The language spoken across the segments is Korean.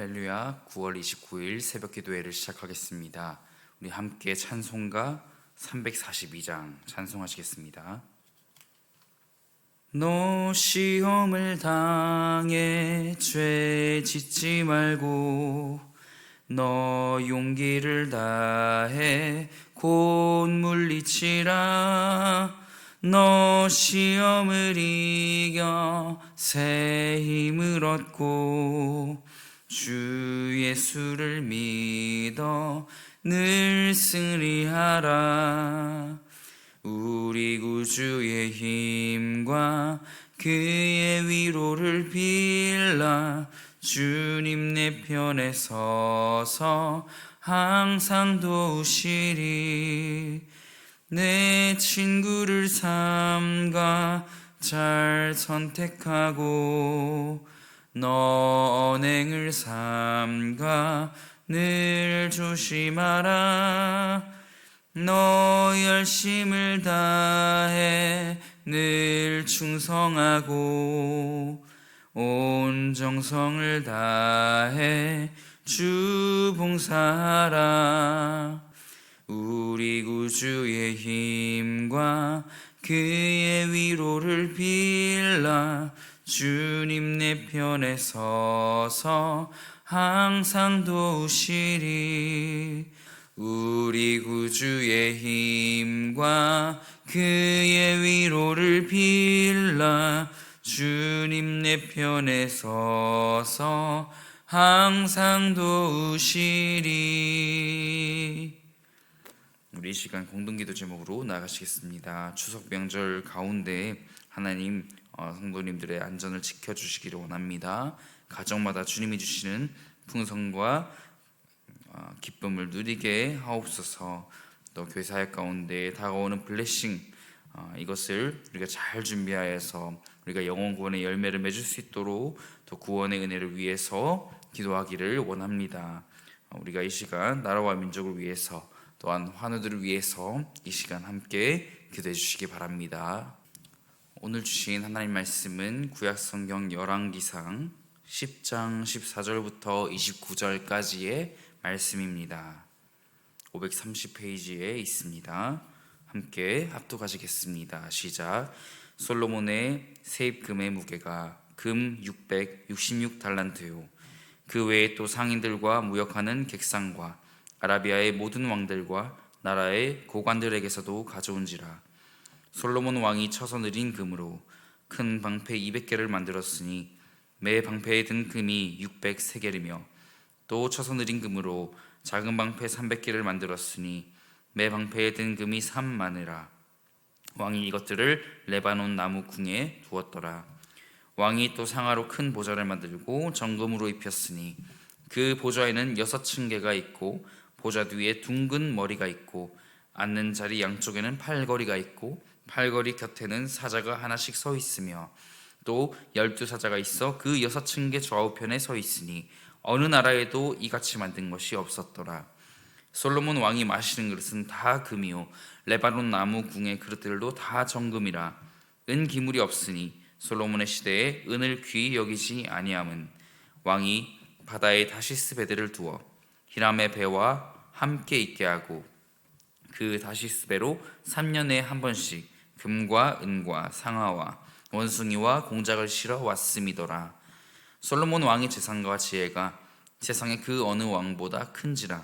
할렐루야. 9월 29일 새벽 기도회를 시작하겠습니다. 우리 함께 찬송가 342장 찬송하시겠습니다. 너 시험을 당해 죄 짓지 말고 너 용기를 다해 곧 물리치라. 너 시험을 이겨 새 힘을 얻고 주 예수를 믿어 늘 승리하라. 우리 구주의 힘과 그의 위로를 빌라. 주님 내 편에 서서 항상 도우시리. 내 친구를 삼가 잘 선택하고 너 언행을 삼가 늘 조심하라. 너 열심을 다해 늘 충성하고 온 정성을 다해 주 봉사하라. 우리 구주의 힘과 그의 위로를 빌라. 주님 내 편에 서서 항상 도우시리. 우리 구주의 힘과 그의 위로를 빌라. 주님 내 편에 서서 항상 도우시리. 우리 이 시간 공동기도 제목으로 나가시겠습니다. 추석 명절 가운데 하나님 성도님들의 안전을 지켜주시기를 원합니다. 가정마다 주님이 주시는 풍성과 기쁨을 누리게 하옵소서. 또 교회 사역 가운데 다가오는 블레싱 이것을 우리가 잘 준비하여서 우리가 영혼 구원의 열매를 맺을 수 있도록 또 구원의 은혜를 위해서 기도하기를 원합니다. 우리가 이 시간 나라와 민족을 위해서 또한 환우들을 위해서 이 시간 함께 기도해 주시기 바랍니다. 오늘 주신 하나님 말씀은 구약성경 열왕기상 10장 14절부터 29절까지의 말씀입니다. 530페이지에 있습니다. 함께 합독하시겠습니다. 시작. 솔로몬의 세입금의 무게가 금 666달란트요 그 외에 또 상인들과 무역하는 객상과 아라비아의 모든 왕들과 나라의 고관들에게서도 가져온지라. 솔로몬 왕이 쳐서 느린 금으로 큰 방패 200개를 만들었으니 매 방패에 든 금이 600세겔이며 또 쳐서 느린 금으로 작은 방패 300개를 만들었으니 매 방패에 든 금이 3만이라. 왕이 이것들을 레바논 나무 궁에 두었더라. 왕이 또 상아로 큰 보좌를 만들고 정금으로 입혔으니 그 보좌에는 6층계가 있고 보좌 뒤에 둥근 머리가 있고 앉는 자리 양쪽에는 팔걸이가 있고 팔걸이 곁에는 사자가 하나씩 서 있으며 또 12사자가 있어 그 6층계 좌우편에 서 있으니 어느 나라에도 이같이 만든 것이 없었더라. 솔로몬 왕이 마시는 그릇은 다 금이요 레바논 나무 궁의 그릇들도 다 정금이라. 은 기물이 없으니 솔로몬의 시대에 은을 귀히 여기지 아니함은 왕이 바다에 다시스 배들을 두어 히람의 배와 함께 있게 하고 그 다시스 배로 3년에 한 번씩 금과 은과 상아와 원숭이와 공작을 실어 왔음이더라. 솔로몬 왕의 재산과 지혜가 세상의 그 어느 왕보다 큰지라.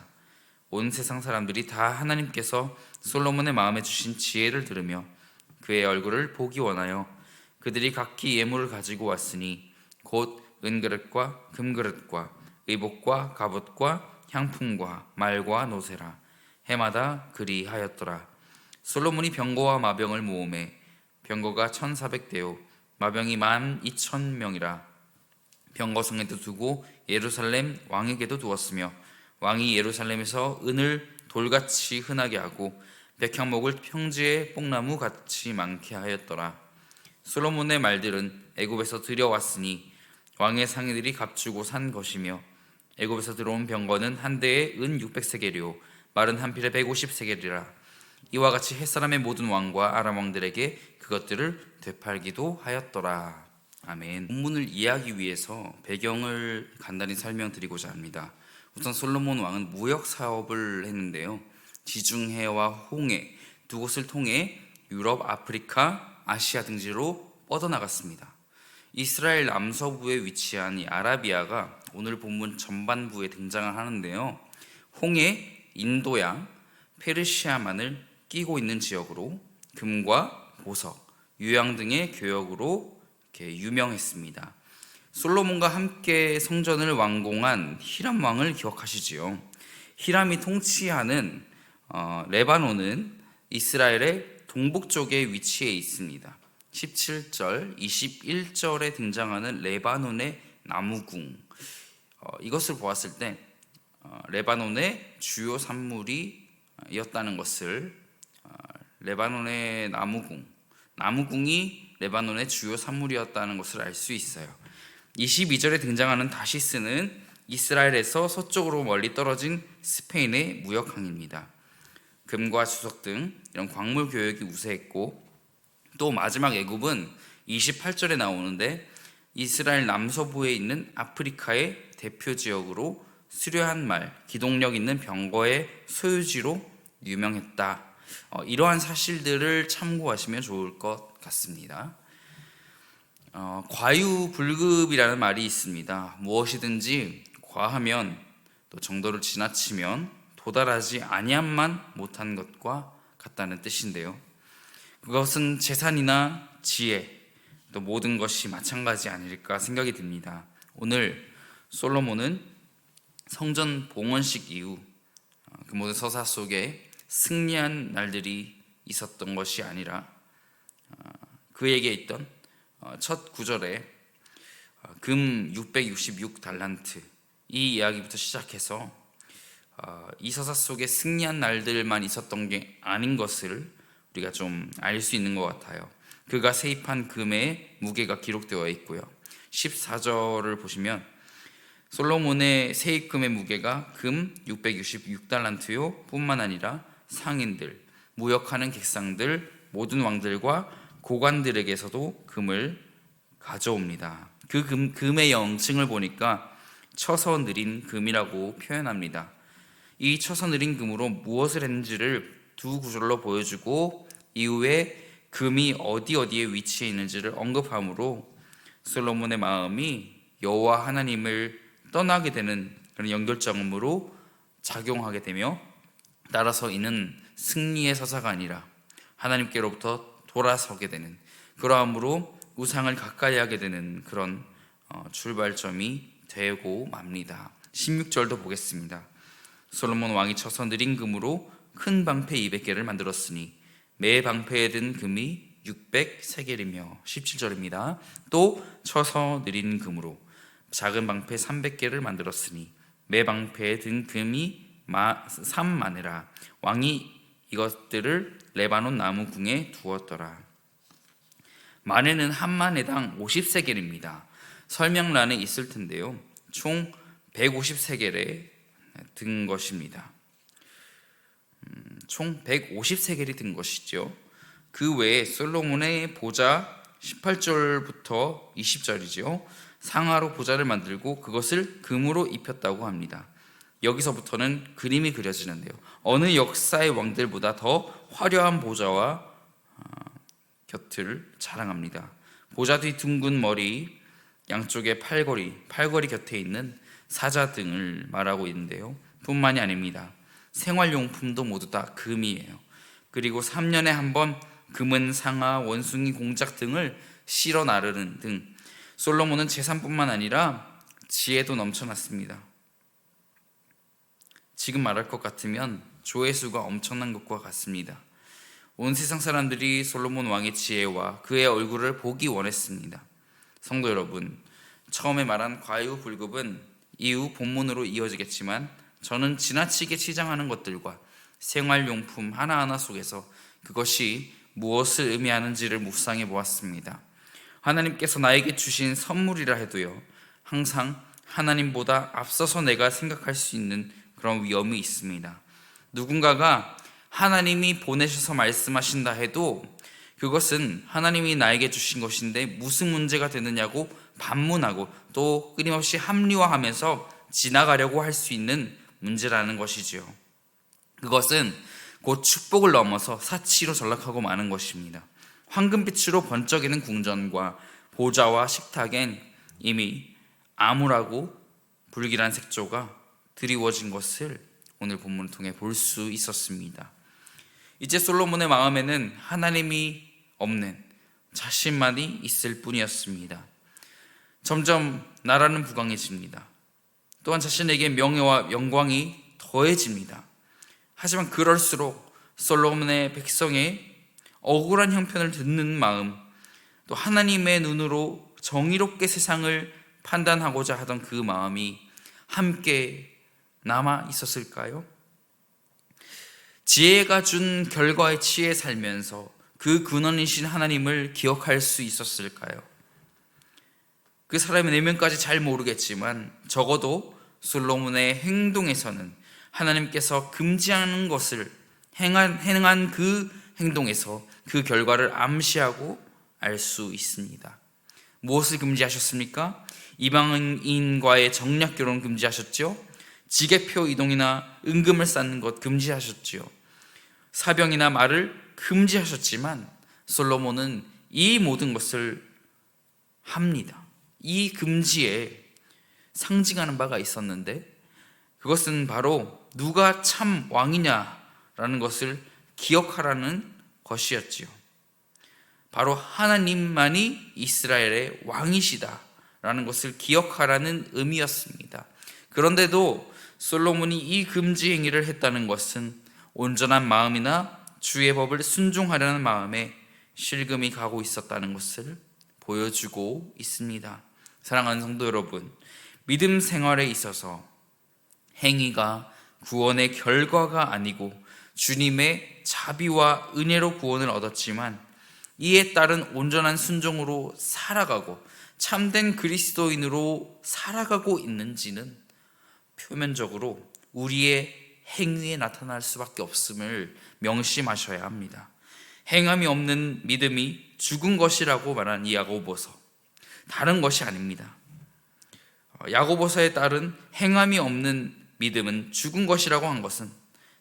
온 세상 사람들이 다 하나님께서 솔로몬의 마음에 주신 지혜를 들으며 그의 얼굴을 보기 원하여 그들이 각기 예물을 가지고 왔으니 곧 은그릇과 금그릇과 의복과 갑옷과 향품과 말과 노새라. 해마다 그리하였더라. 솔로몬이 병거와 마병을 모으매 병거가 1400대요 마병이 12,000명이라. 병거성에도 두고 예루살렘 왕에게도 두었으며 왕이 예루살렘에서 은을 돌같이 흔하게 하고 백향목을 평지에 뽕나무 같이 많게 하였더라. 솔로몬의 말들은 애굽에서 들여왔으니 왕의 상인들이 값주고 산 것이며 애굽에서 들어온 병거는 한 대에 은 600세겔이요 말은 한 필에 150세겔이라. 이와 같이 햇사람의 모든 왕과 아람 왕들에게 그것들을 되팔기도 하였더라. 아멘. 본문을 이해하기 위해서 배경을 간단히 설명드리고자 합니다. 우선 솔로몬 왕은 무역 사업을 했는데요. 지중해와 홍해 두 곳을 통해 유럽, 아프리카, 아시아 등지로 뻗어나갔습니다. 이스라엘 남서부에 위치한 이 아라비아가 오늘 본문 전반부에 등장을 하는데요. 홍해, 인도양, 페르시아만을 끼고 있는 지역으로 금과 보석, 유양 등의 교역으로 이렇게 유명했습니다. 솔로몬과 함께 성전을 완공한 히람 왕을 기억하시지요. 히람이 통치하는 레바논은 이스라엘의 동북쪽에 위치해 있습니다. 17절, 21절에 등장하는 레바논의 나무궁, 이것을 보았을 때 레바논의 주요 산물이었다는 것을, 레바논의 나무궁이 레바논의 주요 산물이었다는 것을 알 수 있어요. 22절에 등장하는 다시스는 이스라엘에서 서쪽으로 멀리 떨어진 스페인의 무역항입니다. 금과 주석 등 이런 광물 교역이 우세했고, 또 마지막 애굽은 28절에 나오는데 이스라엘 남서부에 있는 아프리카의 대표 지역으로 수려한 말, 기동력 있는 병거의 소유지로 유명했다. 이러한 사실들을 참고하시면 좋을 것 같습니다. 과유불급이라는 말이 있습니다. 무엇이든지 과하면, 또 정도를 지나치면 도달하지 아니함만 못한 것과 같다는 뜻인데요. 그것은 재산이나 지혜, 또 모든 것이 마찬가지 아닐까 생각이 듭니다. 오늘 솔로몬은 성전 봉헌식 이후 그 모든 서사 속에 승리한 날들이 있었던 것이 아니라 그에게 있던 첫 구절에 금 666달란트 이 이야기부터 시작해서 이 서사 속에 승리한 날들만 있었던 게 아닌 것을 우리가 좀 알 수 있는 것 같아요. 그가 세입한 금의 무게가 기록되어 있고요. 14절을 보시면 솔로몬의 세입금의 무게가 금 666달란트요 뿐만 아니라 상인들, 무역하는 객상들, 모든 왕들과 고관들에게서도 금을 가져옵니다. 그 금의 영칭을 보니까 쳐서 느린 금이라고 표현합니다. 이 쳐서 느린 금으로 무엇을 했는지를 두 구절로 보여주고 이후에 금이 어디에 위치해 있는지를 언급함으로 솔로몬의 마음이 여호와 하나님을 떠나게 되는 그런 연결점으로 작용하게 되며, 따라서 이는 승리의 서사가 아니라 하나님께로부터 돌아서게 되는, 그러함으로 우상을 가까이 하게 되는 그런 출발점이 되고 맙니다. 16절도 보겠습니다. 솔로몬 왕이 쳐서 느린 금으로 큰 방패 200개를 만들었으니 매 방패에 든 금이 600세겔이며 17절입니다. 또 쳐서 느린 금으로 작은 방패 300개를 만들었으니 매 방패에 든 금이 3만에라. 왕이 이것들을 레바논 나무궁에 두었더라. 만에는 한 만에당 50세겔입니다. 설명란에 있을 텐데요. 총 150세겔에 든 것입니다. 총 150세겔이 든 것이죠. 그 외에 솔로몬의 보좌 18절부터 20절이죠. 상하로 보좌를 만들고 그것을 금으로 입혔다고 합니다. 여기서부터는 그림이 그려지는데요. 어느 역사의 왕들보다 더 화려한 보좌와 곁을 자랑합니다. 보좌 뒤 둥근 머리, 양쪽에 팔걸이 곁에 있는 사자 등을 말하고 있는데요. 뿐만이 아닙니다. 생활용품도 모두 다 금이에요. 그리고 3년에 한 번 금은 상아, 원숭이 공작 등을 실어 나르는 등 솔로몬은 재산뿐만 아니라 지혜도 넘쳐났습니다. 지금 말할 것 같으면 조회수가 엄청난 것과 같습니다. 온 세상 사람들이 솔로몬 왕의 지혜와 그의 얼굴을 보기 원했습니다. 성도 여러분, 처음에 말한 과유불급은 이후 본문으로 이어지겠지만 저는 지나치게 치장하는 것들과 생활용품 하나하나 속에서 그것이 무엇을 의미하는지를 묵상해 보았습니다. 하나님께서 나에게 주신 선물이라 해도요, 항상 하나님보다 앞서서 내가 생각할 수 있는 그런 위험이 있습니다. 누군가가 하나님이 보내셔서 말씀하신다 해도 그것은 하나님이 나에게 주신 것인데 무슨 문제가 되느냐고 반문하고 또 끊임없이 합리화하면서 지나가려고 할 수 있는 문제라는 것이지요. 그것은 곧 축복을 넘어서 사치로 전락하고 마는 것입니다. 황금빛으로 번쩍이는 궁전과 보좌와 식탁엔 이미 암울하고 불길한 색조가 드리워진 것을 오늘 본문을 통해 볼 수 있었습니다. 이제 솔로몬의 마음에는 하나님이 없는 자신만이 있을 뿐이었습니다. 점점 나라는 부강해집니다. 또한 자신에게 명예와 영광이 더해집니다. 하지만 그럴수록 솔로몬의 백성의 억울한 형편을 듣는 마음, 또 하나님의 눈으로 정의롭게 세상을 판단하고자 하던 그 마음이 함께 남아 있었을까요? 지혜가 준 결과에 취해 살면서 그 근원이신 하나님을 기억할 수 있었을까요? 그 사람의 내면까지 잘 모르겠지만 적어도 솔로몬의 행동에서는 하나님께서 금지하는 것을 행한 그 행동에서 그 결과를 암시하고 알 수 있습니다. 무엇을 금지하셨습니까? 이방인과의 정략 결혼 금지하셨죠? 지게표 이동이나 은금을 쌓는 것 금지하셨지요. 사병이나 말을 금지하셨지만 솔로몬은 이 모든 것을 합니다. 이 금지에 상징하는 바가 있었는데 그것은 바로 누가 참 왕이냐라는 것을 기억하라는 것이었지요. 바로 하나님만이 이스라엘의 왕이시다라는 것을 기억하라는 의미였습니다. 그런데도 솔로몬이 이 금지 행위를 했다는 것은 온전한 마음이나 주의 법을 순종하려는 마음에 실금이 가고 있었다는 것을 보여주고 있습니다. 사랑하는 성도 여러분, 믿음 생활에 있어서 행위가 구원의 결과가 아니고 주님의 자비와 은혜로 구원을 얻었지만 이에 따른 온전한 순종으로 살아가고 참된 그리스도인으로 살아가고 있는지는 표면적으로 우리의 행위에 나타날 수밖에 없음을 명심하셔야 합니다. 행함이 없는 믿음이 죽은 것이라고 말한 이 야고보서, 다른 것이 아닙니다. 야고보서에 따른 행함이 없는 믿음은 죽은 것이라고 한 것은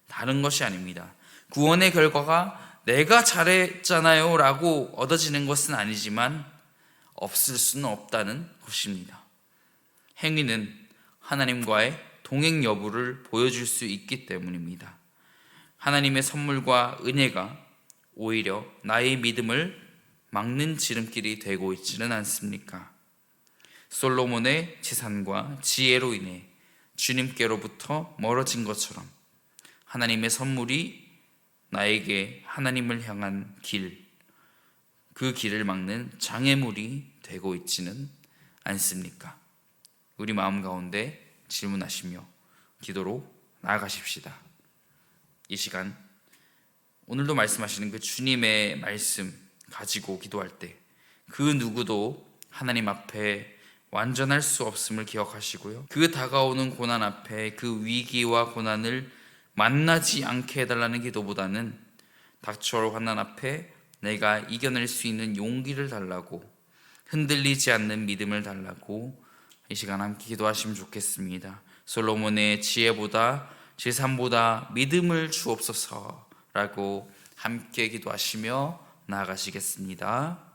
다른 것이 아닙니다. 구원의 결과가 내가 잘했잖아요 라고 얻어지는 것은 아니지만 없을 수는 없다는 것입니다. 행위는 하나님과의 동행 여부를 보여줄 수 있기 때문입니다. 하나님의 선물과 은혜가 오히려 나의 믿음을 막는 지름길이 되고 있지는 않습니까? 솔로몬의 재산과 지혜로 인해 주님께로부터 멀어진 것처럼 하나님의 선물이 나에게 하나님을 향한 길, 그 길을 막는 장애물이 되고 있지는 않습니까? 우리 마음 가운데 질문하시며 기도로 나아가십시다. 이 시간 오늘도 말씀하시는 그 주님의 말씀 가지고 기도할 때 그 누구도 하나님 앞에 완전할 수 없음을 기억하시고요, 그 다가오는 고난 앞에 그 위기와 고난을 만나지 않게 해달라는 기도보다는 닥쳐올 환난 앞에 내가 이겨낼 수 있는 용기를 달라고, 흔들리지 않는 믿음을 달라고 이 시간 함께 기도하시면 좋겠습니다. 솔로몬의 지혜보다 재산보다 믿음을 주옵소서라고 함께 기도하시며 나아가시겠습니다.